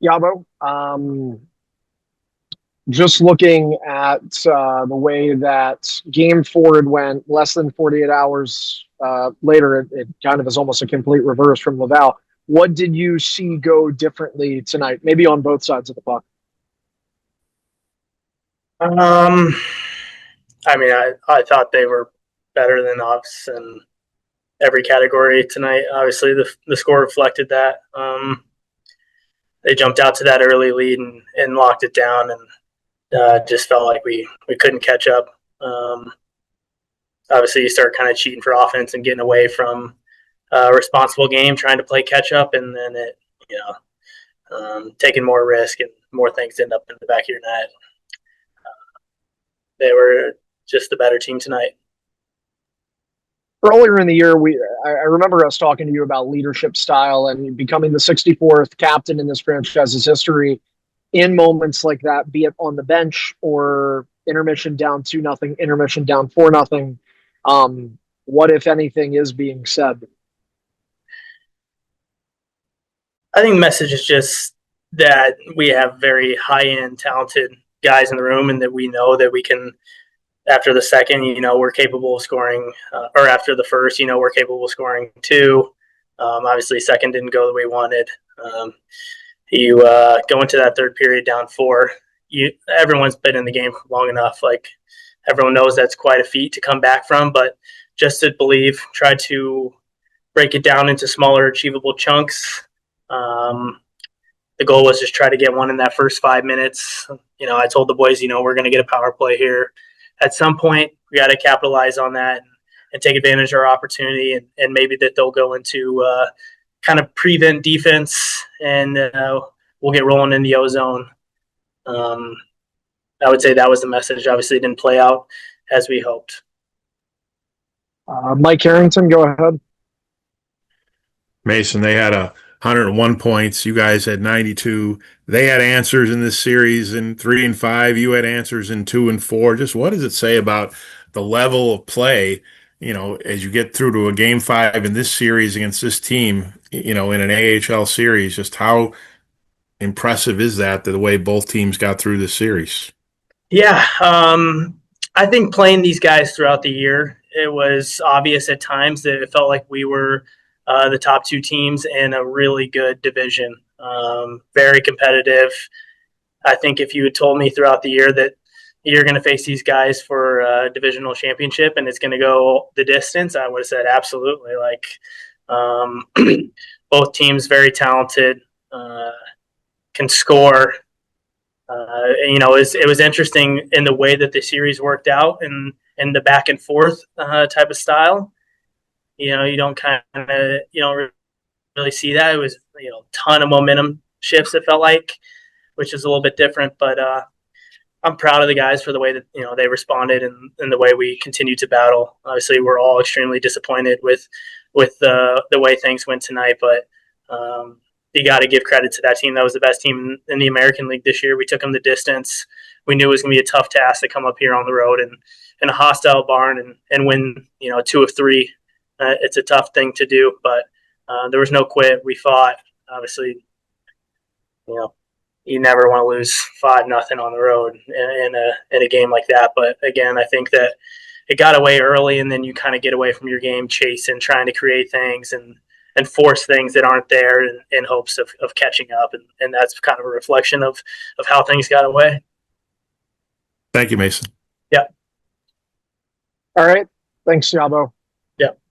Yabo, just looking at the way that game forward went less than 48 hours later, it kind of is almost a complete reverse from Laval. What did you see go differently tonight? Maybe on both sides of the puck. Um, I thought they were better than us in every category tonight. Obviously, the score reflected that. They jumped out to that early lead and locked it down, and just felt like we couldn't catch up. Um, Obviously, you start kind of cheating for offense and getting away from a responsible game, trying to play catch up, and then you taking more risk and more things end up in the back of your net. They were just the better team tonight. Earlier in the year, I remember us talking to you about leadership style and becoming the 64th captain in this franchise's history in moments like that, be it on the bench or intermission down 2-0, intermission down 4-0. What, if anything, is being said? I think the message is just that we have very high end, talented guys in the room, and that we know that we can. After the second, we're capable of scoring, or after the first, we're capable of scoring two. Obviously, second didn't go the way we wanted. You go into that third period down four. Everyone's been in the game long enough. Like everyone knows that's quite a feat to come back from, but just to believe, try to break it down into smaller, achievable chunks. Um, the goal was just try to get one in that first 5 minutes. I told the boys, we're going to get a power play here. At some point, we got to capitalize on that and take advantage of our opportunity, and maybe that they'll go into kind of prevent defense, and we'll get rolling in the ozone. Um, I would say that was the message. Obviously, it didn't play out as we hoped. Mike Harrington, go ahead. Mason, they had 101 points. You guys had 92. They had answers in this series in 3 and 5. You had answers in 2 and 4. Just what does it say about the level of play, as you get through to a game 5 in this series against this team, in an AHL series, just how impressive is that the way both teams got through this series? Yeah, I think playing these guys throughout the year, it was obvious at times that it felt like we were the top two teams in a really good division. Very competitive. I think if you had told me throughout the year that you're going to face these guys for a divisional championship and it's going to go the distance, I would have said absolutely. Like um, both teams very talented, can score. It was interesting in the way that the series worked out and the back and forth type of style. You don't really see that. It was ton of momentum shifts. It felt like, which is a little bit different, but I'm proud of the guys for the way that they responded and the way we continued to battle. Obviously, we're all extremely disappointed with the way things went tonight, but you got to give credit to that team. That was the best team in the American League this year. We took them the distance. We knew it was going to be a tough task to come up here on the road and in a hostile barn and win 2 of 3. It's a tough thing to do, but there was no quit. We fought. Obviously, you know you never want to lose 5-0 on the road in a game like that. But again, I think that it got away early, and then you kind of get away from your game, chasing, trying to create things and force things that aren't there in hopes of catching up, and that's kind of a reflection of how things got away. Thank you, Mason. Yeah. All right. Thanks, Yabo. Yeah.